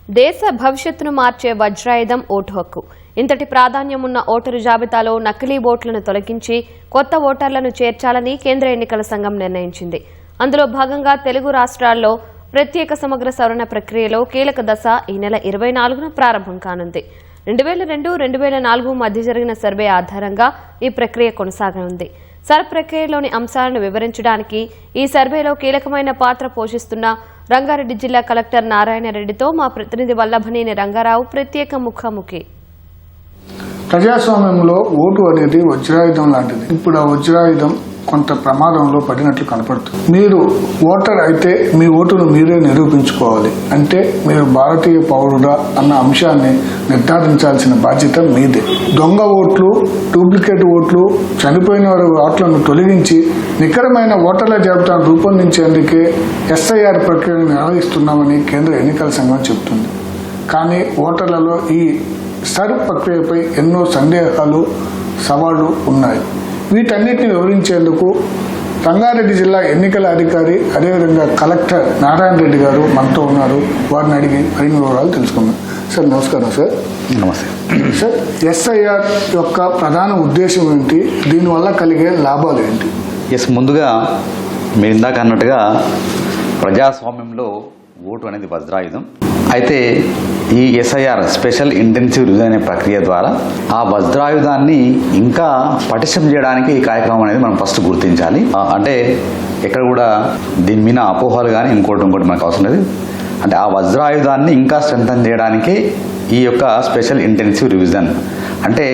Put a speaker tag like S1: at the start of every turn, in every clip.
S1: దేశ భవిష్యత్తును మార్చే వజ్రాయుధం ఓటు హక్కు. ఇంతటి ప్రాధాన్యం ఉన్న ఓటరు జాబితాలో నకిలీ ఓట్లను తొలగించి కొత్త ఓటర్లను చేర్చాలని కేంద్ర ఎన్నికల సంఘం నిర్ణయించింది. అందులో భాగంగా తెలుగు రాష్ట్రాల్లో ప్రత్యేక సమగ్ర సవరణ ప్రక్రియలో కీలక దశ ఈ నెల 24న ప్రారంభం కానుంది. 2002-2004 మధ్య జరిగిన సర్వే ఆధారంగా ఈ ప్రక్రియ కొనసాగనుంది. ప్రక్రియలోని అంశాలను వివరించడానికి ఈ సర్వేలో కీలకమైన పాత్ర పోషిస్తున్న రంగారెడ్డి జిల్లా కలెక్టర్ నారాయణ రెడ్డితో మా ప్రతినిధి వల్లభనేని రంగారావు ప్రత్యేక ముఖాముఖి.
S2: ప్రజాస్వామ్యంలో ఓటు అనేది వజ్రాయుధం లాంటిది. ఇప్పుడు ఆ వజ్రాయుధం కొంత ప్రమాదంలో పడినట్లు కనపడుతుంది. మీరు ఓటర్ అయితే మీ ఓటును మీరే నిరూపించుకోవాలి. అంటే మీరు భారతీయ పౌరుడా అన్న అంశాన్ని నిర్ధారించాల్సిన బాధ్యత మీదే. దొంగ ఓట్లు, డూప్లికేట్ ఓట్లు, చనిపోయిన వారి ఓట్లను తొలగించి నికరమైన ఓటర్ల జాబితాను రూపొందించేందుకే ఎస్ఐఆర్ ప్రక్రియను నిర్వహిస్తున్నామని కేంద్ర ఎన్నికల సంఘం చెబుతుంది. కానీ ఓటర్లలో ఈ ప్రక్రియపై ఎన్నో సందేహాలు, సవాళ్లు ఉన్నాయి. వీటన్నిటిని వివరించేందుకు రంగారెడ్డి జిల్లా ఎన్నికల అధికారి అదేవిధంగా కలెక్టర్ నారాయణ రెడ్డి గారు మనతో ఉన్నారు. వారిని అడిగి మరిన్ని వివరాలు తెలుసుకుందాం. సార్ నమస్కారం. సార్
S3: నమస్తే
S2: సార్, ఎస్ఐఆర్ యొక్క ప్రధాన ఉద్దేశం ఏంటి? దీనివల్ల కలిగే లాభాలు ఏంటి?
S3: ముందుగా మీరు ఇందాక అన్నట్టుగా ప్రజాస్వామ్యంలో ఓటు అనేది వజ్రాయుధం. అయితే ఈ ఎస్ఐఆర్ స్పెషల్ ఇంటెన్సివ్ రివిజన్ అనే ప్రక్రియ ద్వారా ఆ వజ్రాయుధాన్ని ఇంకా పటిష్టం చేయడానికి ఈ కార్యక్రమం అనేది మనం ఫస్ట్ గుర్తించాలి. అంటే ఎక్కడ కూడా దీని మీద అపోహలు కానీ ఇంకోటి మనకు అవసరం లేదు. అంటే ఆ వజ్రాయుధాన్ని ఇంకా స్ట్రెంథన్ చేయడానికి ఈ యొక్క స్పెషల్ ఇంటెన్సివ్ రివిజన్. అంటే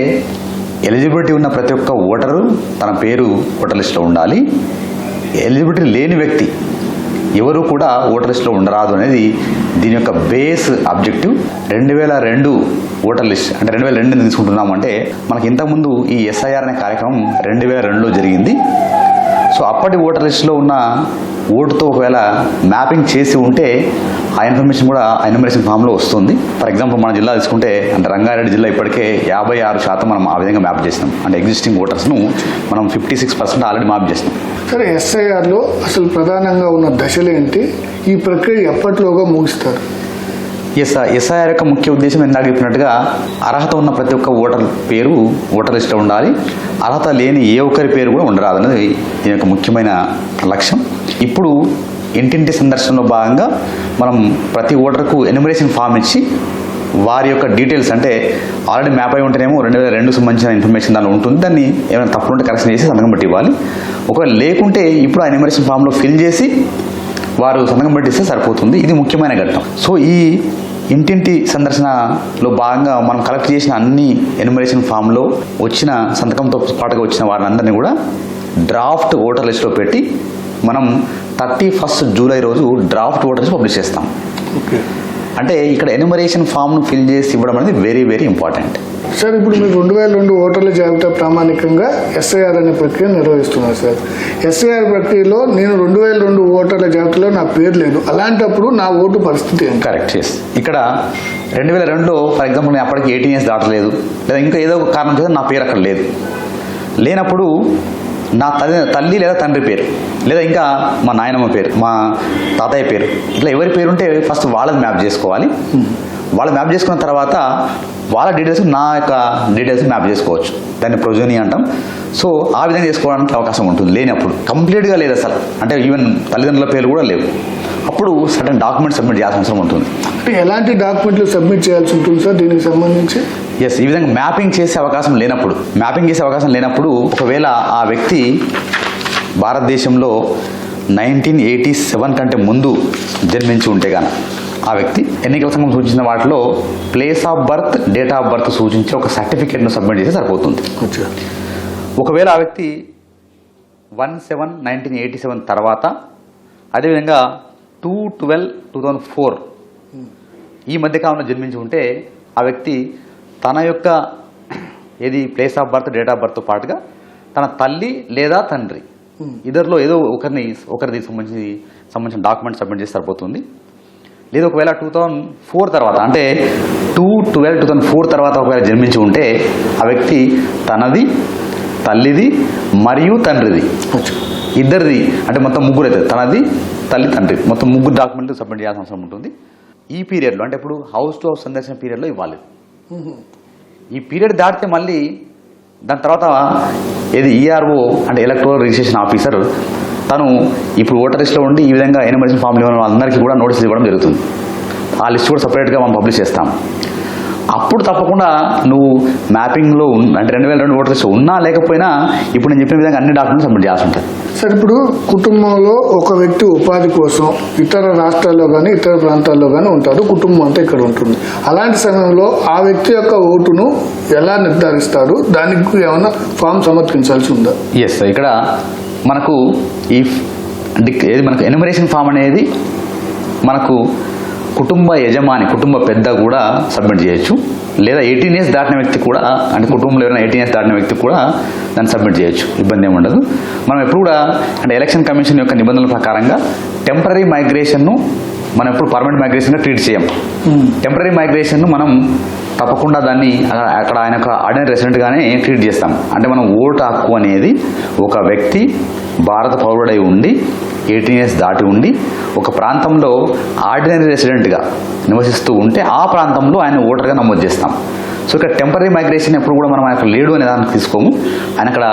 S3: ఎలిజిబిలిటీ ఉన్న ప్రతి ఒక్క ఓటరు తన పేరు ఓటర్ లిస్టులో ఉండాలి. ఎలిజిబిలిటీ లేని వ్యక్తి ఎవరు కూడా ఓటర్ లిస్టులో ఉండరాదు అనేది దీని యొక్క బేస్ ఆబ్జెక్టివ్. 2002 ఓటర్ లిస్ట్ అంటే 2002 తీసుకుంటున్నాము. అంటే మనకి ఇంతకుముందు ఈ ఎస్ఐఆర్ అనే కార్యక్రమం 2002లో జరిగింది. సో అప్పటి ఓటర్ లిస్టులో ఉన్న ఓటుతో ఒకవేళ మ్యాపింగ్ చేసి ఉంటే ఆ ఇన్ఫర్మేషన్ కూడా ఆ ఎన్యూమరేషన్ ఫామ్లో వస్తుంది. ఫర్ ఎగ్జాంపుల్ మన జిల్లా తీసుకుంటే అంటే రంగారెడ్డి జిల్లా ఇప్పటికే 56% మనం ఆ విధంగా మ్యాప్ చేసినాం. అంటే ఎగ్జిస్టింగ్ ఓటర్స్ను మనం 56% ఆల్రెడీ మ్యాప్ చేసినాం.
S2: సరే, ఎస్ఐఆర్లో అసలు ప్రధానంగా ఉన్న దశలు ఏంటి? ఈ ప్రక్రియ ఎప్పటిలోగా ముగిస్తారు?
S3: ఎస్ఐఆర్ యొక్క ముఖ్య ఉద్దేశం ఇందాక చెప్పినట్టుగా అర్హత ఉన్న ప్రతి ఒక్క ఓటర్ పేరు ఓటర్ లిస్టులో ఉండాలి. అర్హత లేని ఏ ఒక్కరి పేరు కూడా ఉండరాదు అనేది దీని యొక్క ముఖ్యమైన లక్ష్యం. ఇప్పుడు ఇంటింటి సందర్శనలో భాగంగా మనం ప్రతి ఓటర్కు ఎన్యూమరేషన్ ఫామ్ ఇచ్చి వారి యొక్క డీటెయిల్స్ అంటే ఆల్రెడీ మ్యాప్ అయి ఉంటేనేమో 2002 సంబంధించిన ఇన్ఫర్మేషన్ దానిలో ఉంటుంది. దాన్ని ఏమైనా తప్పు ఉంటే కరెక్షన్ చేసి సంతకం పెట్టి ఇవ్వాలి. ఒకవేళ లేకుంటే ఇప్పుడు ఆ ఎన్యూమరేషన్ ఫామ్లో ఫిల్ చేసి వారు సంతకం పెట్టిస్తే సరిపోతుంది. ఇది ముఖ్యమైన ఘట్టం. సో ఈ ఇంటింటి సందర్శనలో భాగంగా మనం కలెక్ట్ చేసిన అన్ని ఎన్యూమరేషన్ ఫామ్లో వచ్చిన సంతకంతో పాటుగా వచ్చిన వారందరినీ కూడా డ్రాఫ్ట్ ఓటర్ లిస్ట్లో పెట్టి మనం 31 జూలై రోజు డ్రాఫ్ట్ ఓటర్ లిస్ట్ పబ్లిష్ చేస్తాం. అంటే ఇక్కడ ఎన్యూమరేషన్ ఫామ్ను ఫిల్ చేసి ఇవ్వడం అనేది వెరీ వెరీ ఇంపార్టెంట్.
S2: సార్, ఇప్పుడు మీరు 2002 ఓటర్ల జాబితా ప్రామాణికంగా ఎస్ఐఆర్ అనే ప్రక్రియ నిర్వహిస్తున్నారు. సార్, ఎస్ఐఆర్ ప్రక్రియలో నేను 2002 ఓటర్ల జాబితాలో నా పేరు లేదు. అలాంటప్పుడు నా ఓటు పరిస్థితి ఏంటి?
S3: కరెక్ట్. ఇక్కడ 2002లో ఫర్ ఎగ్జాంపుల్ నేను అప్పటికి 18 years దాటలేదు, లేదా ఇంకా ఏదో ఒక కారణం చేస్తే నా పేరు అక్కడ లేదు. లేనప్పుడు నా తల్లి లేదా తండ్రి పేరు, లేదా ఇంకా మా నాయనమ్మ పేరు, మా తాతయ్య పేరు, ఇట్లా ఎవరి పేరు ఉంటే ఫస్ట్ వాళ్ళని మ్యాప్ చేసుకోవాలి. వాళ్ళు మ్యాప్ చేసుకున్న తర్వాత వాళ్ళ డీటెయిల్స్ నా యొక్క డీటెయిల్స్ మ్యాప్ చేసుకోవచ్చు. దాన్ని ప్రొజోని అంటాం. సో ఆ విధంగా చేసుకోవడానికి అవకాశం ఉంటుంది. లేనప్పుడు కంప్లీట్గా లేదు అసలు, అంటే ఈవెన్ తల్లిదండ్రుల పేర్లు కూడా లేవు, అప్పుడు సర్టన్ డాక్యుమెంట్ సబ్మిట్ చేయాల్సిన అవసరం ఉంటుంది.
S2: అంటే ఎలాంటి డాక్యుమెంట్లు సబ్మిట్ చేయాల్సి ఉంటుంది సార్ దీనికి సంబంధించి?
S3: ఈ విధంగా మ్యాపింగ్ చేసే అవకాశం లేనప్పుడు ఒకవేళ ఆ వ్యక్తి భారతదేశంలో 1987 కంటే ముందు జన్మించి ఉంటే కానీ ఆ వ్యక్తి ఎన్నికల సంఘం సూచించిన వాటిలో place of birth, date of birth సూచించి ఒక సర్టిఫికేట్ను సబ్మిట్ చేస్తే సరిపోతుంది. ఒకవేళ ఆ వ్యక్తి 1/7/1987 తర్వాత, అదేవిధంగా 2/12/2004 ఈ మధ్యకాలంలో జన్మించి ఉంటే ఆ వ్యక్తి తన యొక్క place of birth, date of బర్త్తో పాటుగా తన తల్లి లేదా తండ్రి ఇద్దరిలో ఏదో ఒకరిది సంబంధించిన డాక్యుమెంట్ సబ్మిట్ చేసి సరిపోతుంది. లేదా ఒకవేళ 2004 తర్వాత అంటే 2/12/2004 తర్వాత ఒకవేళ జన్మించి ఉంటే ఆ వ్యక్తి తనది, తల్లిది మరియు తండ్రిది ఇద్దరిది అంటే మొత్తం ముగ్గురు అవుతుంది. తనది, తల్లి, తండ్రి మొత్తం ముగ్గురు డాక్యుమెంట్లు సబ్మిట్ చేయాల్సిన అవసరం ఉంటుంది. ఈ పీరియడ్లో అంటే ఇప్పుడు హౌస్ టు హౌస్ సందర్శన పీరియడ్లో ఇవ్వాలి. ఈ పీరియడ్ దాటితే మళ్ళీ దాని తర్వాత ఏది ఈఆర్ఓ అంటే ఎలక్టోరల్ రిజిస్ట్రేషన్ ఆఫీసర్ తను ఇప్పుడు ఓటర్ లిస్ట్లో ఉండి ఈ విధంగా ఎన్యుమరేషన్ ఫామ్లు ఇవ్వడం వాళ్ళందరికీ కూడా నోటీస్ ఇవ్వడం జరుగుతుంది. ఆ లిస్ట్ కూడా సపరేట్గా మనం పబ్లిష్ చేస్తాం. అప్పుడు తప్పకుండా నువ్వు మ్యాపింగ్లో అంటే 2002 ఓటర్ లిస్ట్ ఉన్నా లేకపోయినా ఇప్పుడు నేను చెప్పిన విధంగా అన్ని డాక్యుమెంట్స్ సబ్మిట్ చేయాల్సి ఉంటుంది.
S2: సార్, ఇప్పుడు కుటుంబంలో ఒక వ్యక్తి ఉపాధి కోసం ఇతర రాష్ట్రాల్లో కానీ ఇతర ప్రాంతాల్లో కానీ ఉంటాడు, కుటుంబం అంతా ఇక్కడ ఉంటుంది. అలాంటి సమయంలో ఆ వ్యక్తి యొక్క ఓటును ఎలా నిర్ధారిస్తారు? దానికి ఏమైనా ఫామ్ సమర్పించాల్సి ఉందా?
S3: ఎస్, ఇక్కడ మనకు మనకు ఎన్యుమరేషన్ ఫామ్ అనేది మనకు కుటుంబ యజమాని కుటుంబ పెద్ద కూడా సబ్మిట్ చేయొచ్చు, లేదా 18 years దాటిన వ్యక్తి కూడా అంటే కుటుంబంలో ఎవరైనా 18 years దాటిన వ్యక్తి కూడా దాన్ని సబ్మిట్ చేయొచ్చు, ఇబ్బంది ఏమి ఉండదు. మనం ఎప్పుడు కూడా అంటే ఎలక్షన్ కమిషన్ యొక్క నిబంధనల ప్రకారంగా టెంపరరీ మైగ్రేషన్ను మనం ఎప్పుడు పర్మనెంట్ మైగ్రేషన్గా ట్రీట్ చేయం. టెంపరరీ మైగ్రేషన్ను మనం తప్పకుండా దాన్ని అక్కడ ఆయన ఒక ఆర్డినరీ రెసిడెంట్గానే ట్రీట్ చేస్తాం. అంటే మనం ఓటు హక్కు అనేది ఒక వ్యక్తి భారత పౌరుడై ఉండి 18 years దాటి ఉండి ఒక ప్రాంతంలో ఆర్డినరీ రెసిడెంట్గా నివసిస్తూ ఉంటే ఆ ప్రాంతంలో ఆయన ఓటర్గా నమోదు చేస్తాం. సో ఇక్కడ టెంపరరీ మైగ్రేషన్ ఎప్పుడు కూడా మనం ఆయన లేడు అనే దానికి తీసుకోము. ఆయన అక్కడ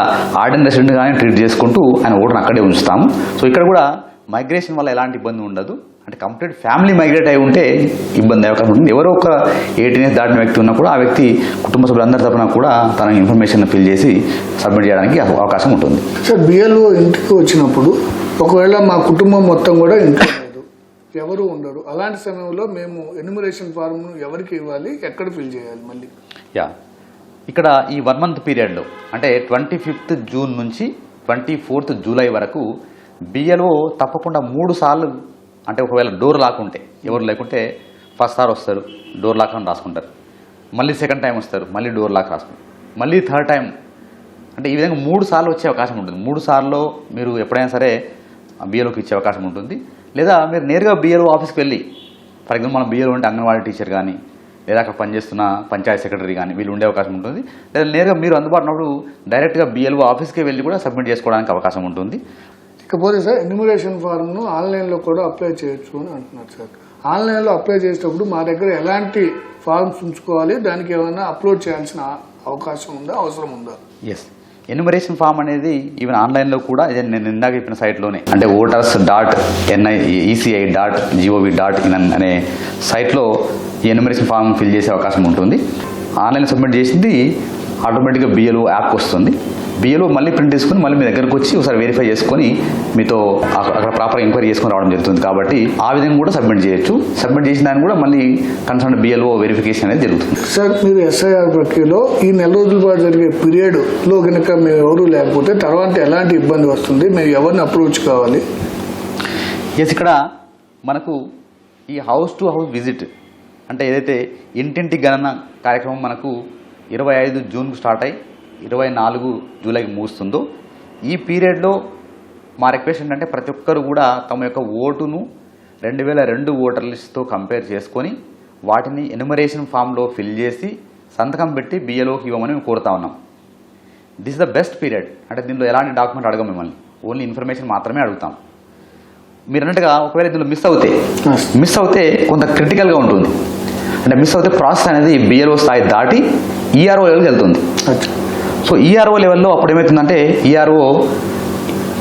S3: ఆర్డినరీ రెసిడెంట్గానే ట్రీట్ చేసుకుంటూ ఆయన ఓటును అక్కడే ఉంచుతాము. సో ఇక్కడ కూడా మైగ్రేషన్ వల్ల ఎలాంటి ఇబ్బంది ఉండదు. అంటే కంప్లీట్ ఫ్యామిలీ మైగ్రేట్ అయి ఉంటే ఇబ్బంది అవకాశం ఉంటుంది. ఎవరో ఒక 18 years దాటిన వ్యక్తి ఉన్నా కూడా ఆ వ్యక్తి కుటుంబ సభ్యులందరి తరపున కూడా తన ఇన్ఫర్మేషన్ ఫిల్ చేసి సబ్మిట్ చేయడానికి అవకాశం ఉంటుంది.
S2: సార్, బిఎల్ఓ ఇంటికి వచ్చినప్పుడు ఒకవేళ మా కుటుంబం మొత్తం కూడా ఇంట్లో లేదు, ఎవరు ఉండరు, అలాంటి సమయంలో మేము ఎన్యుమరేషన్ ఫార్మ్ను ఎవరికి ఇవ్వాలి, ఎక్కడ ఫిల్ చేయాలి మళ్ళీ?
S3: ఇక్కడ ఈ 1 month పీరియడ్లో అంటే 25th June నుంచి 24th July వరకు బిఎల్ఓ తప్పకుండా 3 సార్లు అంటే ఒకవేళ డోర్ లాక్ ఉంటే ఎవరు లేకుంటే ఫస్ట్ సార్ వస్తారు, డోర్ లాక్ అని రాసుకుంటారు, మళ్ళీ సెకండ్ టైం వస్తారు, మళ్ళీ డోర్ లాక్ రాసుకుంటారు, మళ్ళీ థర్డ్ టైం అంటే ఈ విధంగా 3 సార్లు వచ్చే అవకాశం ఉంటుంది. 3 సార్లు మీరు ఎప్పుడైనా సరే బిఎల్ఓకి ఇచ్చే అవకాశం ఉంటుంది. లేదా మీరు నేరుగా బిఎల్ఓ ఆఫీస్కి వెళ్ళి, ఫర్ ఎగ్జాంపుల్ మన బిఎల్ఓ అంటే అంగన్వాడీ టీచర్ కానీ లేదా అక్కడ పనిచేస్తున్న పంచాయతీ సెక్రటరీ కానీ వీళ్ళు ఉండే అవకాశం ఉంటుంది. లేదా నేరుగా మీరు అందుబాటులో డైరెక్ట్గా బిఎల్ఓ ఆఫీస్కి వెళ్ళి కూడా సబ్మిట్ చేసుకోవడానికి అవకాశం ఉంటుంది.
S2: ఇకపోతే సార్, ఎన్యుమరేషన్ ఫార్మ్ను ఆన్లైన్లో కూడా అప్లై చేయొచ్చు అని అంటున్నారు సార్. ఆన్లైన్లో అప్లై చేసేటప్పుడు మా దగ్గర ఎలాంటి ఫార్మ్స్ ఉంచుకోవాలి, దానికి ఏమైనా అప్లోడ్ చేయాల్సిన అవకాశం ఉందా, అవసరం ఉందా?
S3: ఎస్, ఎన్యుమరేషన్ ఫామ్ అనేది ఈవెన్ ఆన్లైన్లో కూడా నేను ఇందాక చెప్పిన సైట్లోనే అంటే voters.eci.gov.in అనే సైట్లో ఈ ఎన్యుమరేషన్ ఫామ్ ఫిల్ చేసే అవకాశం ఉంటుంది. ఆన్లైన్ సబ్మిట్ చేసింది ఆటోమేటిక్గా బిఎల్ఓ యాప్కి వస్తుంది. బిఎల్ఓ మళ్ళీ ప్రింట్ తీసుకుని మళ్ళీ మీ దగ్గరకు వచ్చి ఒకసారి వెరిఫై చేసుకొని మీతో అక్కడ ప్రాపర్ ఎంక్వైరీ చేసుకొని రావడం జరుగుతుంది. కాబట్టి ఆ విధంగా కూడా సబ్మిట్ చేయొచ్చు. సబ్మిట్ చేసిన దాన్ని కూడా మళ్ళీ కన్సర్న్ బిఎల్ఓ వెరిఫికేషన్ అనేది జరుగుతుంది.
S2: సార్, మీరు ఎస్ఐఆర్ ప్రక్రియలో ఈ 4 రోజుల పాటు జరిగే పీరియడ్లో కనుక మేము ఎవరు లేకపోతే తర్వాత ఎలాంటి ఇబ్బంది వస్తుంది, మేము ఎవరిని అప్రోచ్ కావాలి?
S3: ఎస్, ఇక్కడ మనకు ఈ హౌస్ టు హౌస్ విజిట్ అంటే ఏదైతే ఇంటింటి గణన కార్యక్రమం మనకు 25 జూన్కు స్టార్ట్ అయ్యి 24 జూలైకి ముగుస్తుందో ఈ పీరియడ్లో మా రిక్వెస్ట్ ఏంటంటే ప్రతి ఒక్కరు కూడా తమ యొక్క ఓటును 2002 ఓటర్ లిస్ట్తో కంపేర్ చేసుకొని వాటిని ఎన్యుమరేషన్ ఫామ్లో ఫిల్ చేసి సంతకం పెట్టి బిఎల్ఓకి ఇవ్వమని మేము కోరుతా ఉన్నాం. This the best period. అంటే దీనిలో ఎలాంటి డాక్యుమెంట్ అడగం, మిమ్మల్ని ఓన్లీ ఇన్ఫర్మేషన్ మాత్రమే అడుగుతాం. మీరు అన్నట్టుగా ఒకవేళ దీనిలో మిస్ అవుతే కొంత క్రిటికల్గా ఉంటుంది. అంటే మిస్ అవుతే ప్రాసెస్ అనేది బిఎల్ఓ స్థాయి దాటి ఈఆర్ఓ లెవెల్కి వెళ్తుంది. సో ఈఆర్ఓ లెవెల్లో అప్పుడు ఏమవుతుందంటే ఈఆర్ఓ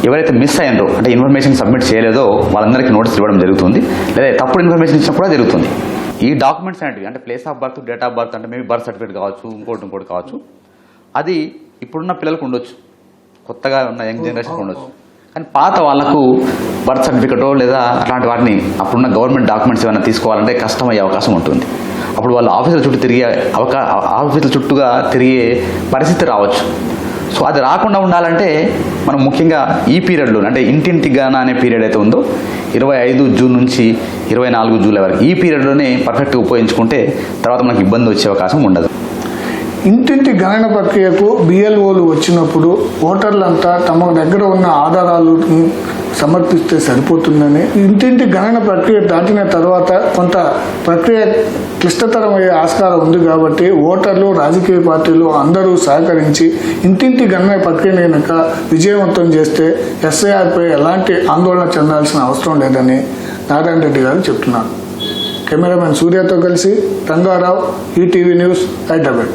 S3: ఎవరైతే మిస్ అయ్యారో అంటే ఇన్ఫర్మేషన్ సబ్మిట్ చేయలేదో వాళ్ళందరికీ నోటీస్ ఇవ్వడం జరుగుతుంది. లేదా తప్పుడు ఇన్ఫర్మేషన్ ఇచ్చినా కూడా జరుగుతుంది. ఈ డాక్యుమెంట్స్ అనేవి అంటే place of birth, date of birth అంటే మేబీ బర్త్ సర్టిఫికేట్ కావచ్చు, ఇంకోటి కావచ్చు. అది ఇప్పుడున్న పిల్లలకు ఉండొచ్చు, కొత్తగా ఉన్న యంగ్ జనరేషన్ ఉండొచ్చు. కానీ పాత వాళ్ళకు బర్త్ సర్టిఫికేటో లేదా అలాంటి వాటిని అప్పుడున్న గవర్నమెంట్ డాక్యుమెంట్స్ ఏమైనా తీసుకోవాలంటే కష్టమయ్యే అవకాశం ఉంటుంది. అప్పుడు వాళ్ళు ఆఫీసుల చుట్టూగా తిరిగే పరిస్థితి రావచ్చు. సో అది రాకుండా ఉండాలంటే మనం ముఖ్యంగా ఈ పీరియడ్లో అంటే ఇంటింటి గణన అనే పీరియడ్ అయితే ఉందో 25 జూన్ నుంచి 24 జూలై వరకు ఈ పీరియడ్లోనే పర్ఫెక్ట్గా ఉపయోగించుకుంటే తర్వాత మనకు ఇబ్బంది వచ్చే అవకాశం ఉండదు.
S2: ఇంటింటి గణన ప్రక్రియకు బిఎల్ఓలు వచ్చినప్పుడు ఓటర్లంతా తమ దగ్గర ఉన్న ఆధారాలను సమర్పిస్తే సరిపోతుందని, ఇంటింటి గణన ప్రక్రియ దాటిన తర్వాత కొంత ప్రక్రియ క్లిష్టతరమయ్యే ఆస్కారం ఉంది. కాబట్టి ఓటర్లు, రాజకీయ పార్టీలు అందరూ సహకరించి ఇంటింటి గణన ప్రక్రియను కనుక విజయవంతం చేస్తే ఎస్ఐఆర్పై ఎలాంటి ఆందోళన చెందాల్సిన అవసరం లేదని నారాయణ రెడ్డి గారు చెప్తున్నారు. కెమెరామెన్ సూర్యతో కలిసి రంగారావు, ఈటీవీ న్యూస్, హైదరాబాద్.